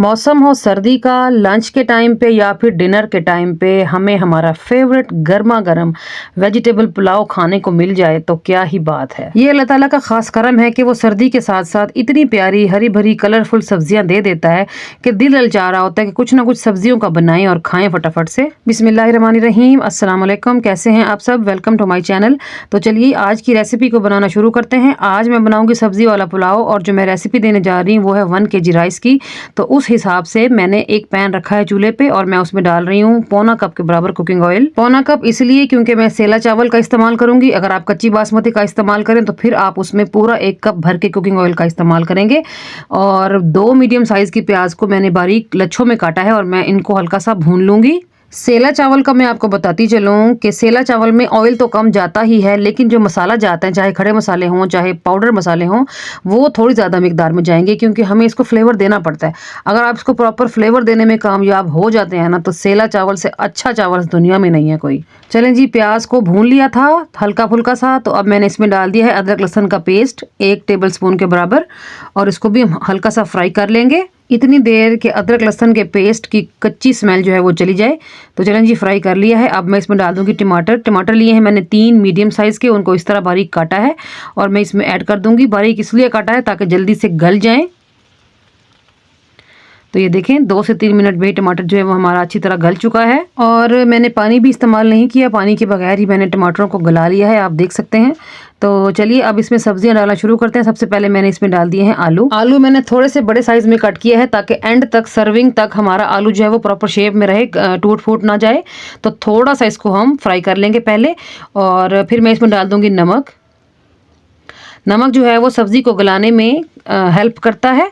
मौसम हो सर्दी का, लंच के टाइम पे या फिर डिनर के टाइम पे हमें हमारा फेवरेट गर्मा गर्म वेजिटेबल पुलाव खाने को मिल जाए तो क्या ही बात है। ये अल्लाह ताला का खास करम है कि वो सर्दी के साथ साथ इतनी प्यारी हरी भरी कलरफुल सब्जियां दे देता है कि दिल ललचा रहा होता है कि कुछ ना कुछ सब्जियों का बनाएं और खाएं फटाफट से। बिस्मिल्लाहिर्रहमानिर्रहीम, अस्सलाम वालेकुम। कैसे हैं आप सब? Welcome to my channel. तो चलिए आज की रेसिपी को बनाना शुरू करते हैं। आज मैं बनाऊंगी सब्जी वाला पुलाव और जो मैं रेसिपी देने जा रही हूँ वो है 1 kg राइस की। तो उस हिसाब से मैंने एक पैन रखा है चूल्हे पे और मैं उसमें डाल रही हूँ पौना कप के बराबर कुकिंग ऑयल। पौना कप इसलिए क्योंकि मैं सेला चावल का इस्तेमाल करूंगी। अगर आप कच्ची बासमती का इस्तेमाल करें तो फिर आप उसमें पूरा 1 कप भर के कुकिंग ऑयल का इस्तेमाल करेंगे। और 2 मीडियम साइज की प्याज को मैंने बारीक लच्छों में काटा है और मैं इनको हल्का सा भून लूंगी। सेला चावल का मैं आपको बताती चलूँ कि सेला चावल में ऑयल तो कम जाता ही है, लेकिन जो मसाला जाते हैं, चाहे खड़े मसाले हों चाहे पाउडर मसाले हों, वो थोड़ी ज़्यादा मिकदार में जाएंगे क्योंकि हमें इसको फ्लेवर देना पड़ता है। अगर आप इसको प्रॉपर फ्लेवर देने में कामयाब हो जाते हैं ना तो सेला चावल से अच्छा चावल इस दुनिया में नहीं है कोई। चलें जी, प्याज को भून लिया था हल्का फुल्का सा, तो अब मैंने इसमें डाल दिया है अदरक लहसुन का पेस्ट 1 टेबल स्पून के बराबर और इसको भी हम हल्का सा फ्राई कर लेंगे इतनी देर के अदरक लहसुन के पेस्ट की कच्ची स्मेल जो है वो चली जाए। तो चलें जी, फ्राई कर लिया है। अब मैं इसमें डाल दूंगी टमाटर लिए हैं मैंने 3 मीडियम साइज़ के, उनको इस तरह बारीक काटा है और मैं इसमें ऐड कर दूंगी। बारीक इसलिए काटा है ताकि जल्दी से गल जाएं। तो ये देखें 2 से 3 मिनट में टमाटर जो है वो हमारा अच्छी तरह गल चुका है और मैंने पानी भी इस्तेमाल नहीं किया, पानी के बगैर ही मैंने टमाटरों को गला लिया है, आप देख सकते हैं। तो चलिए अब इसमें सब्जियां डालना शुरू करते हैं। सबसे पहले मैंने इसमें डाल दिए हैं आलू मैंने थोड़े से बड़े साइज में कट किया है ताकि एंड तक सर्विंग तक हमारा आलू जो है वो प्रॉपर शेप में रहे, टूट फूट ना जाए। तो थोड़ा सा इसको हम फ्राई कर लेंगे पहले और फिर मैं इसमें डाल दूंगी नमक। नमक जो है वो सब्जी को गलाने में हेल्प करता है।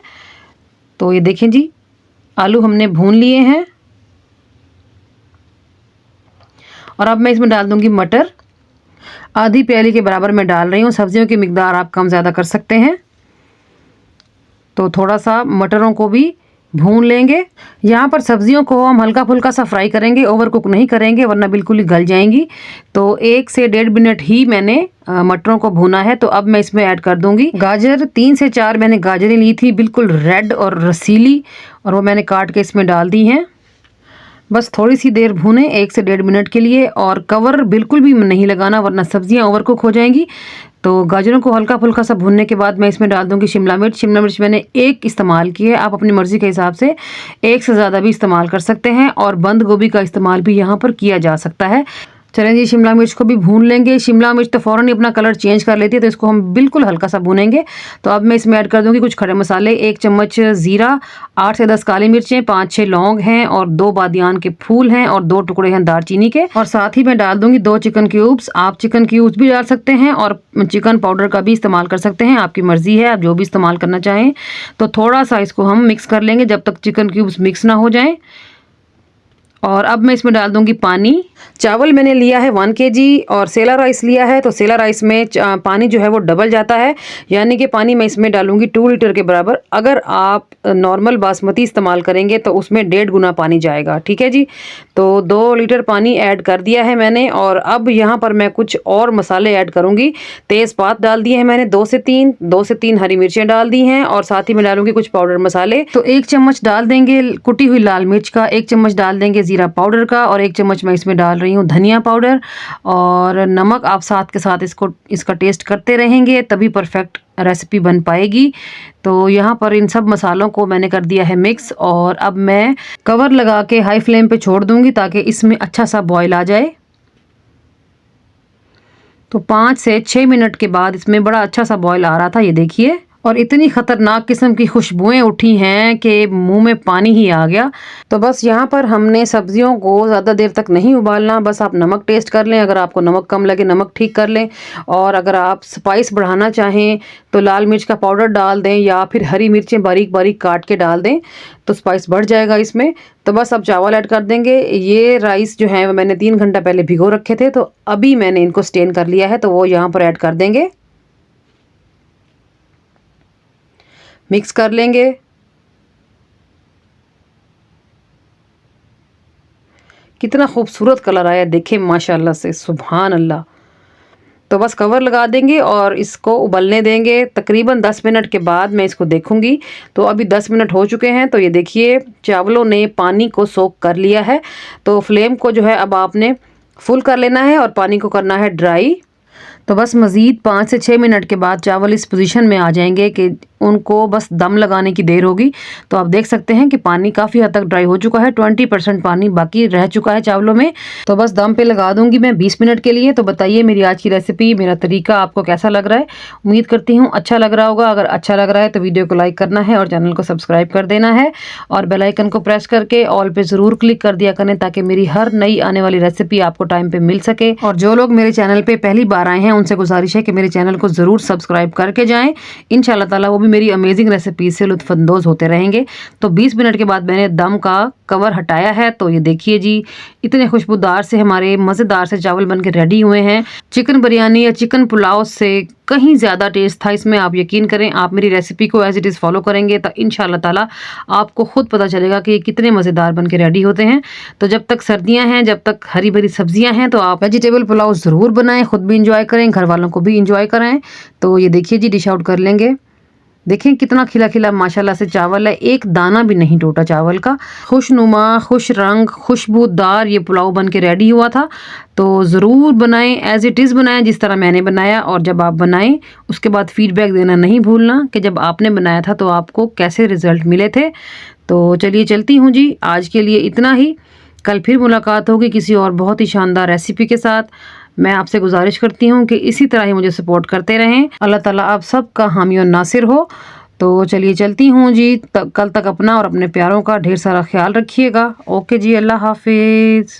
तो ये देखें जी, आलू हमने भून लिए हैं और अब मैं इसमें डाल दूंगी मटर। आधी प्याली के बराबर मैं डाल रही हूँ। सब्जियों की मिकदार आप कम ज़्यादा कर सकते हैं। तो थोड़ा सा मटरों को भी भून लेंगे। यहाँ पर सब्जियों को हम हल्का फुल्का सा फ्राई करेंगे, ओवर कुक नहीं करेंगे वरना बिल्कुल ही गल जाएंगी। तो 1 से 1.5 मिनट ही मैंने मटरों को भूना है। तो अब मैं इसमें ऐड कर दूंगी गाजर। 3 से 4 मैंने गाजरें ली थी, बिल्कुल रेड और रसीली, और वो मैंने काट के इसमें डाल दी हैं। बस थोड़ी सी देर भूनें 1 से 1.5 मिनट के लिए और कवर बिल्कुल भी नहीं लगाना वरना सब्जियां ओवर कुक हो जाएंगी। तो गाजरों को हल्का फुल्का सा भूनने के बाद मैं इसमें डाल दूंगी शिमला मिर्च। शिमला मिर्च मैंने 1 इस्तेमाल की है, आप अपनी मर्ज़ी के हिसाब से 1 से ज़्यादा भी इस्तेमाल कर सकते हैं और बंद गोभी का इस्तेमाल भी यहाँ पर किया जा सकता है। चलें जी, शिमला मिर्च को भी भून लेंगे। शिमला मिर्च तो फ़ौरन ही अपना कलर चेंज कर लेती है, तो इसको हम बिल्कुल हल्का सा भूनेंगे। तो अब मैं इसमें ऐड कर दूंगी कुछ खड़े मसाले, 1 चम्मच ज़ीरा, 8 से 10 काली मिर्चें, 5-6 लौंग हैं और 2 बादियान के फूल हैं और 2 टुकड़े हैं दालचीनी के। और साथ ही मैं डाल दूंगी 2 चिकन क्यूब्स। आप चिकन क्यूब्स भी डाल सकते हैं और चिकन पाउडर का भी इस्तेमाल कर सकते हैं, आपकी मर्ज़ी है, आप जो भी इस्तेमाल करना चाहें। तो थोड़ा सा इसको हम मिक्स कर लेंगे जब तक चिकन क्यूब्स मिक्स ना हो जाएँ। और अब मैं इसमें डाल दूंगी पानी। चावल मैंने लिया है 1 kg और सेला राइस लिया है, तो सेला राइस में पानी जो है वो डबल जाता है, यानी कि पानी मैं इसमें डालूंगी 2 लीटर के बराबर। अगर आप नॉर्मल बासमती इस्तेमाल करेंगे तो उसमें 1.5 गुना पानी जाएगा, ठीक है जी। तो 2 लीटर पानी ऐड कर दिया है मैंने और अब यहाँ पर मैं कुछ और मसाले ऐड करूँगी। तेज़पात डाल दिए हैं मैंने 2 से 3 हरी मिर्चें डाल दी हैं और साथ ही मैं डालूंगी कुछ पाउडर मसाले। तो 1 चम्मच डाल देंगे कुटी हुई लाल मिर्च का, 1 चम्मच डाल देंगे जीरा पाउडर का और 1 चम्मच मैं इसमें डाल रही हूँ धनिया पाउडर। और नमक आप साथ के साथ इसका टेस्ट करते रहेंगे तभी परफेक्ट रेसिपी बन पाएगी। तो यहाँ पर इन सब मसालों को मैंने कर दिया है मिक्स और अब मैं कवर लगा के हाई फ्लेम पे छोड़ दूंगी ताकि इसमें अच्छा सा बॉयल आ जाए। तो 5 से 6 मिनट के बाद इसमें बड़ा अच्छा सा बॉयल आ रहा था, ये देखिए, और इतनी ख़तरनाक किस्म की खुशबुएं उठी हैं कि मुंह में पानी ही आ गया। तो बस यहाँ पर हमने सब्जियों को ज़्यादा देर तक नहीं उबालना, बस आप नमक टेस्ट कर लें, अगर आपको नमक कम लगे नमक ठीक कर लें। और अगर आप स्पाइस बढ़ाना चाहें तो लाल मिर्च का पाउडर डाल दें या फिर हरी मिर्चें बारीक बारीक काट के डाल दें तो स्पाइस बढ़ जाएगा इसमें। तो बस अब चावल ऐड कर देंगे। ये राइस जो है मैंने 3 घंटा पहले भिगो रखे थे, तो अभी मैंने इनको स्टेन कर लिया है, तो वो यहाँ पर ऐड कर देंगे, मिक्स कर लेंगे। कितना खूबसूरत कलर आया, देखें माशाल्लाह से, सुभान अल्लाह। तो बस कवर लगा देंगे और इसको उबलने देंगे। तकरीबन 10 मिनट के बाद मैं इसको देखूंगी। तो अभी 10 मिनट हो चुके हैं। तो ये देखिए चावलों ने पानी को सोख कर लिया है। तो फ्लेम को जो है अब आपने फुल कर लेना है और पानी को करना है ड्राई। तो बस मज़ीद 5 से 6 मिनट के बाद चावल इस पोजीशन में आ जाएंगे कि उनको बस दम लगाने की देर होगी। तो आप देख सकते हैं कि पानी काफ़ी हद तक ड्राई हो चुका है, 20% पानी बाकी रह चुका है चावलों में। तो बस दम पे लगा दूंगी मैं 20 मिनट के लिए। तो बताइए मेरी आज की रेसिपी, मेरा तरीका आपको कैसा लग रहा है। उम्मीद करती हूँ अच्छा लग रहा होगा। अगर अच्छा लग रहा है तो वीडियो को लाइक करना है और चैनल को सब्सक्राइब कर देना है और बेल आइकन को प्रेस करके ऑल पे ज़रूर क्लिक कर दिया करें ताकि मेरी हर नई आने वाली रेसिपी आपको टाइम पे मिल सके। और जो लोग मेरे चैनल पे पहली बार आए हैं उनसे गुजारिश है कि मेरे चैनल को ज़रूर सब्सक्राइब करके जाएं। इंशाल्लाह ताला वो भी मेरी अमेजिंग रेसिपी से लुत्फानंदोज़ होते रहेंगे। तो 20 मिनट के बाद मैंने दम का कवर हटाया है। तो ये देखिए जी, इतने खुशबूदार से हमारे मज़ेदार से चावल बन के रेडी हुए हैं। चिकन बिरयानी या चिकन पुलाव से कहीं ज़्यादा टेस्ट था इसमें। आप यकीन करें, आप मेरी रेसिपी को एज इट इज़ फॉलो करेंगे तो इंशाल्लाह ताला आपको खुद पता चलेगा कि ये कितने मज़ेदार बन के रेडी होते हैं। तो जब तक सर्दियां हैं, जब तक हरी भरी सब्जियां हैं, तो आप वेजिटेबल पुलाव ज़रूर बनाएं, खुद भी इंजॉय करें, घर वालों को भी इंजॉय कराएं। तो ये देखिए जी, डिश आउट कर लेंगे। देखें कितना खिला खिला माशाल्लाह से चावल है, एक दाना भी नहीं टूटा चावल का। खुशनुमा, खुश रंग, खुशबूदार ये पुलाव बन के रेडी हुआ था। तो ज़रूर बनाएं, एज इट इज़ बनाएं जिस तरह मैंने बनाया। और जब आप बनाएं उसके बाद फीडबैक देना नहीं भूलना कि जब आपने बनाया था तो आपको कैसे रिज़ल्ट मिले थे। तो चलिए चलती हूँ जी, आज के लिए इतना ही। कल फिर मुलाकात होगी किसी और बहुत ही शानदार रेसिपी के साथ। मैं आपसे गुजारिश करती हूँ कि इसी तरह ही मुझे सपोर्ट करते रहें। अल्लाह ताला आप सबका हामी और नासिर हो। तो चलिए चलती हूँ जी, कल तक अपना और अपने प्यारों का ढेर सारा ख्याल रखिएगा। ओके जी, अल्लाह हाफिज़।